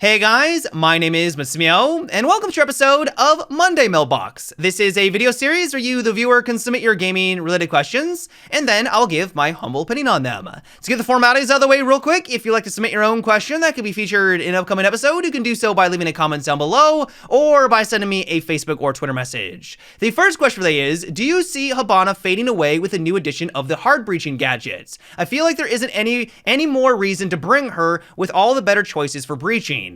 Hey guys, my name is Masmio, and welcome to your episode of Monday Mailbox. This is a video series where you, the viewer, can submit your gaming-related questions, and then I'll give my humble opinion on them. To get the formalities out of the way real quick, if you'd like to submit your own question that could be featured in an upcoming episode, you can do so by leaving a comment down below, or by sending me a Facebook or Twitter message. The first question for today is, do you see Hibana fading away with a new edition of the hard breaching gadgets? I feel like there isn't any more reason to bring her with all the better choices for breaching.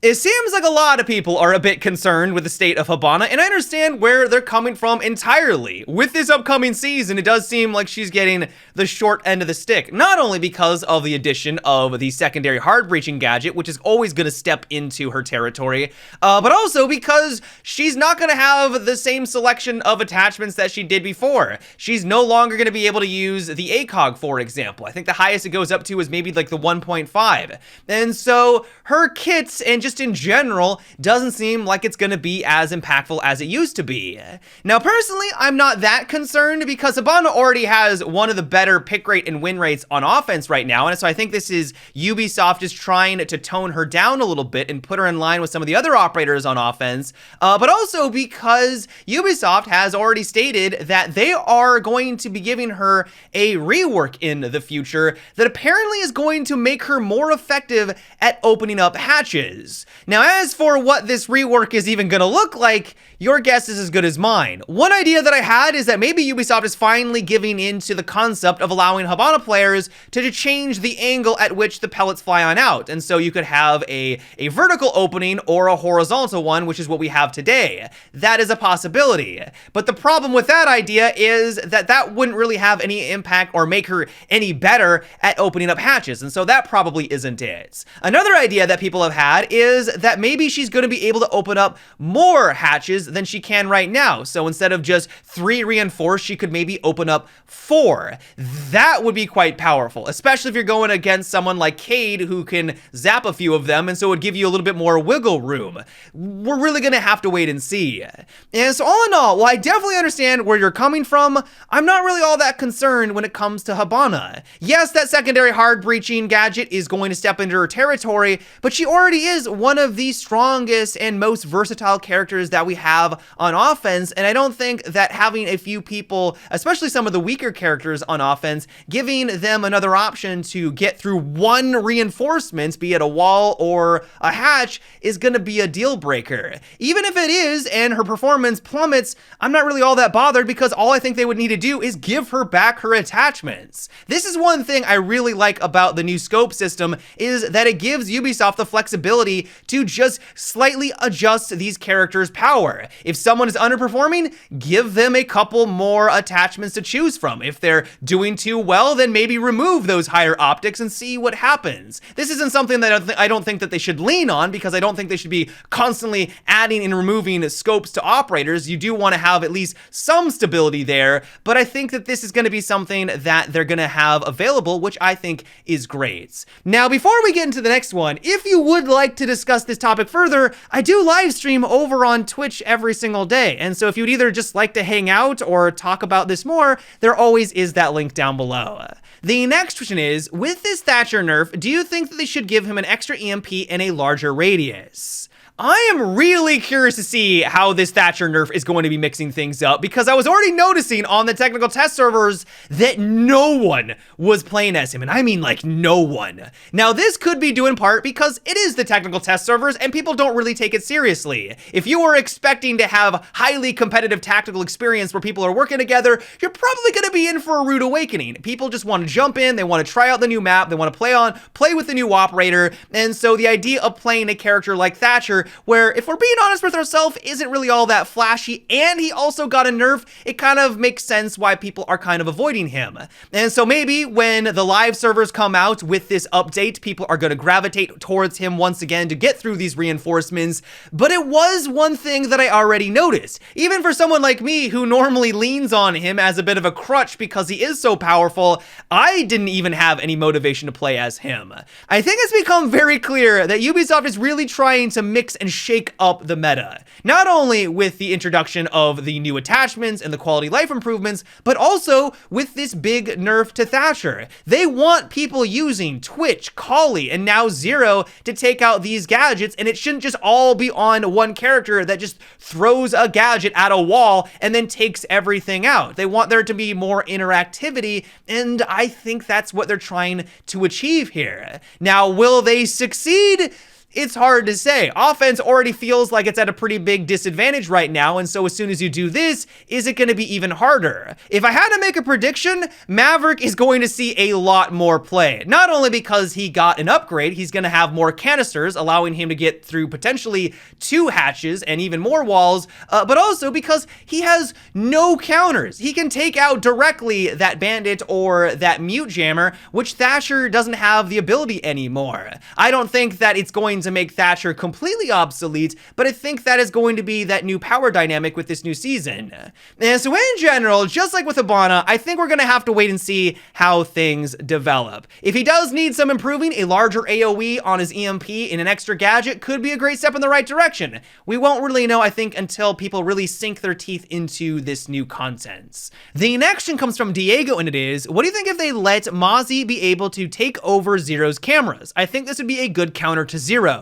It seems like a lot of people are a bit concerned with the state of Hibana, and I understand where they're coming from entirely. With this upcoming season, it does seem like she's getting the short end of the stick, not only because of the addition of the secondary hard breaching gadget, which is always going to step into her territory, but also because she's not going to have the same selection of attachments that she did before. She's no longer going to be able to use the ACOG, for example. I think the highest it goes up to is maybe like the 1.5. And so her kits and just in general doesn't seem like it's going to be as impactful as it used to be. Now, personally, I'm not that concerned because Hibana already has one of the better pick rate and win rates on offense right now, and so I think this is Ubisoft is trying to tone her down a little bit and put her in line with some of the other operators on offense, but also because Ubisoft has already stated that they are going to be giving her a rework in the future that apparently is going to make her more effective at opening up hatches. Now, as for what this rework is even going to look like, your guess is as good as mine. One idea that I had is that maybe Ubisoft is finally giving into the concept of allowing Hibana players to change the angle at which the pellets fly on out. And so you could have a vertical opening or a horizontal one, which is what we have today. That is a possibility. But the problem with that idea is that that wouldn't really have any impact or make her any better at opening up hatches. And so that probably isn't it. Another idea that people have had is that maybe she's going to be able to open up more hatches than she can right now. So instead of just 3 reinforced, she could maybe open up 4. That would be quite powerful, especially if you're going against someone like Cade who can zap a few of them, and so it would give you a little bit more wiggle room. We're really going to have to wait and see. And so all in all, while I definitely understand where you're coming from, I'm not really all that concerned when it comes to Hibana. Yes, that secondary hard breaching gadget is going to step into her territory, but she already is one of the strongest and most versatile characters that we have on offense, and I don't think that having a few people, especially some of the weaker characters on offense, giving them another option to get through one reinforcement, be it a wall or a hatch, is going to be a deal breaker. Even if it is and her performance plummets, I'm not really all that bothered because all I think they would need to do is give her back her attachments. This is one thing I really like about the new scope system, is that it gives Ubisoft the flexibility to just slightly adjust these characters' power. If someone is underperforming, give them a couple more attachments to choose from. If they're doing too well, then maybe remove those higher optics and see what happens. This isn't something that I don't think that they should lean on, because I don't think they should be constantly adding and removing scopes to operators. You do want to have at least some stability there, but I think that this is going to be something that they're going to have available, which I think is great. Now, before we get into the next one, if you would like to discuss this topic further, I do live stream over on Twitch every single day, and so if you'd either just like to hang out or talk about this more, there always is that link down below. The next question is, with this Thatcher nerf, do you think that they should give him an extra EMP and a larger radius? I am really curious to see how this Thatcher nerf is going to be mixing things up, because I was already noticing on the technical test servers that no one was playing as him, and I mean like no one. Now, this could be due in part because it is the technical test servers and people don't really take it seriously. If you were expecting to have highly competitive tactical experience where people are working together, you're probably going to be in for a rude awakening. People just want to jump in, they want to try out the new map, they want to play with the new operator, and so the idea of playing a character like Thatcher, where, if we're being honest with ourselves, isn't really all that flashy, and he also got a nerf, it kind of makes sense why people are kind of avoiding him. And so maybe when the live servers come out with this update, people are going to gravitate towards him once again to get through these reinforcements. But it was one thing that I already noticed. Even for someone like me who normally leans on him as a bit of a crutch because he is so powerful, I didn't even have any motivation to play as him. I think it's become very clear that Ubisoft is really trying to mix and shake up the meta. Not only with the introduction of the new attachments and the quality life improvements, but also with this big nerf to Thatcher. They want people using Twitch, Kali, and now Zero to take out these gadgets, and it shouldn't just all be on one character that just throws a gadget at a wall and then takes everything out. They want there to be more interactivity, and I think that's what they're trying to achieve here. Now, will they succeed? It's hard to say. Offense already feels like it's at a pretty big disadvantage right now, and so as soon as you do this, is it going to be even harder? If I had to make a prediction, Maverick is going to see a lot more play. Not only because he got an upgrade, he's going to have more canisters, allowing him to get through potentially 2 hatches and even more walls, but also because he has no counters. He can take out directly that bandit or that mute jammer, which Thatcher doesn't have the ability anymore. I don't think that it's going to make Thatcher completely obsolete, but I think that is going to be that new power dynamic with this new season. And so in general, just like with Hibana, I think we're going to have to wait and see how things develop. If he does need some improving, a larger AoE on his EMP and an extra gadget could be a great step in the right direction. We won't really know, I think, until people really sink their teeth into this new content. The next one comes from Diego, and it is, what do you think if they let Mozzie be able to take over Zero's cameras? I think this would be a good counter to Zero.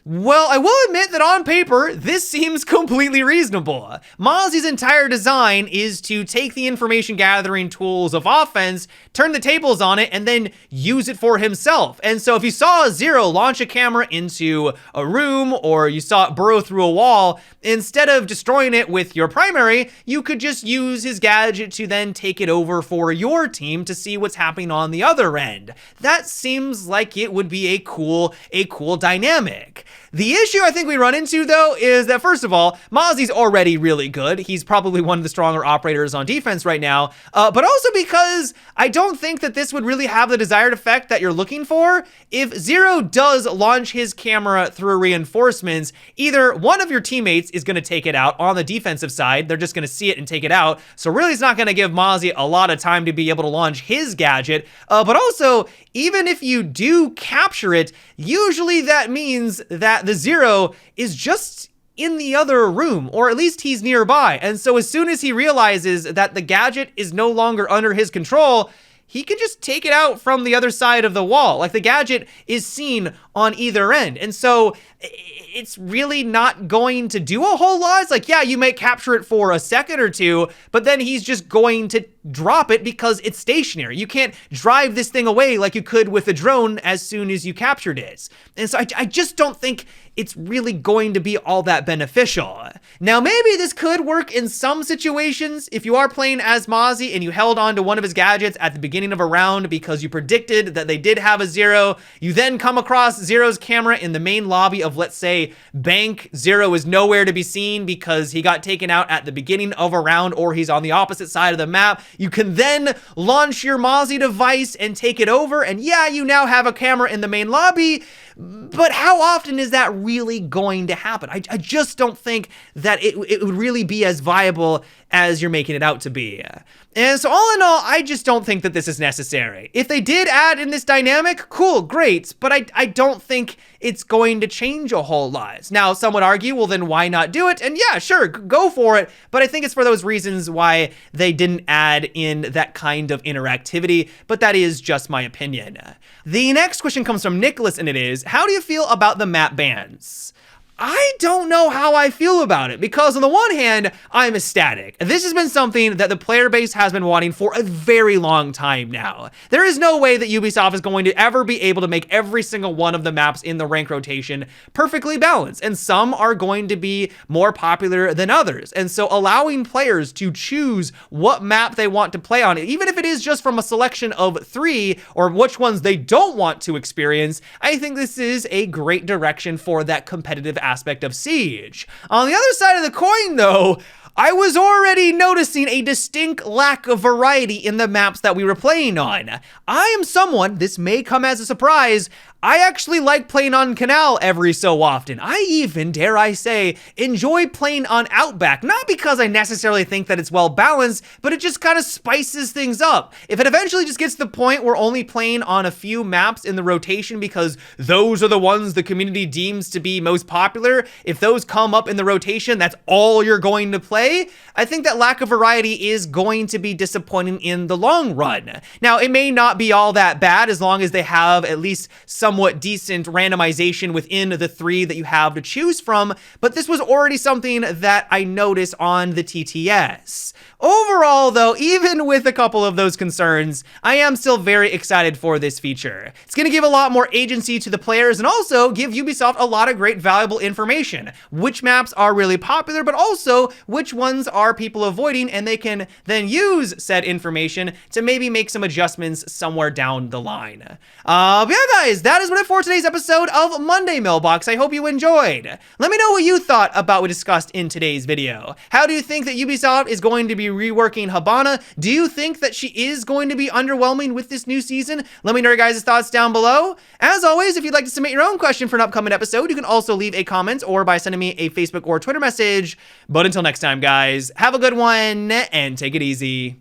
Well, I will admit that on paper, this seems completely reasonable. Mozzie's entire design is to take the information gathering tools of offense, turn the tables on it, and then use it for himself. And so if you saw Zero launch a camera into a room, or you saw it burrow through a wall, instead of destroying it with your primary, you could just use his gadget to then take it over for your team to see what's happening on the other end. That seems like it would be a cool dynamic. The issue I think we run into, though, is that, first of all, Mozzie's already really good. He's probably one of the stronger operators on defense right now, but also because I don't think that this would really have the desired effect that you're looking for. If Zero does launch his camera through reinforcements, either one of your teammates is going to take it out on the defensive side. They're just going to see it and take it out. So really, it's not going to give Mozzie a lot of time to be able to launch his gadget. But also, even if you do capture it, usually that means that the Zero is just in the other room, or at least he's nearby. And so as soon as he realizes that the gadget is no longer under his control, he can just take it out from the other side of the wall. Like, the gadget is seen on either end. And so it's really not going to do a whole lot. It's like, yeah, you may capture it for a second or two, but then he's just going to drop it because it's stationary. You can't drive this thing away like you could with a drone as soon as you captured it. And so I just don't think it's really going to be all that beneficial. Now, maybe this could work in some situations. If you are playing as Mozzie and you held on to one of his gadgets at the beginning of a round because you predicted that they did have a Zero, you then come across Zero's camera in the main lobby of, let's say, Bank. Zero is nowhere to be seen because he got taken out at the beginning of a round, or he's on the opposite side of the map. You can then launch your Mozzie device and take it over, and yeah, you now have a camera in the main lobby, but how often is that really going to happen? I just don't think that it would really be as viable as you're making it out to be. And so all in all, I just don't think that this is necessary. If they did add in this dynamic, cool, great, but I don't think it's going to change a whole lot. Now, some would argue, well, then why not do it? And yeah, sure, go for it, but I think it's for those reasons why they didn't add in that kind of interactivity, but that is just my opinion. The next question comes from Nicholas, and it is, how do you feel about the map bans? I don't know how I feel about it, because on the one hand, I'm ecstatic. This has been something that the player base has been wanting for a very long time now. There is no way that Ubisoft is going to ever be able to make every single one of the maps in the rank rotation perfectly balanced, and some are going to be more popular than others. And so allowing players to choose what map they want to play on, even if it is just from a selection of 3, or which ones they don't want to experience, I think this is a great direction for that competitive aspect of Siege. On the other side of the coin, though, I was already noticing a distinct lack of variety in the maps that we were playing on. I am someone, this may come as a surprise, I actually like playing on Canal every so often. I even, dare I say, enjoy playing on Outback, not because I necessarily think that it's well balanced, but it just kind of spices things up. If it eventually just gets to the point where only playing on a few maps in the rotation because those are the ones the community deems to be most popular, if those come up in the rotation, that's all you're going to play, I think that lack of variety is going to be disappointing in the long run. Now, it may not be all that bad as long as they have at least somewhat decent randomization within the 3 that you have to choose from, but this was already something that I noticed on the TTS. Overall, though, even with a couple of those concerns, I am still very excited for this feature. It's going to give a lot more agency to the players and also give Ubisoft a lot of great valuable information. Which maps are really popular, but also which ones are people avoiding, and they can then use said information to maybe make some adjustments somewhere down the line. But yeah, guys, that is what it for today's episode of Monday Mailbox. I hope you enjoyed. Let me know what you thought about what we discussed in today's video. How do you think that Ubisoft is going to be reworking Hibana? Do you think that she is going to be underwhelming with this new season? Let me know your guys' thoughts down below. As always, if you'd like to submit your own question for an upcoming episode, you can also leave a comment or by sending me a Facebook or Twitter message. But until next time, guys, have a good one and take it easy.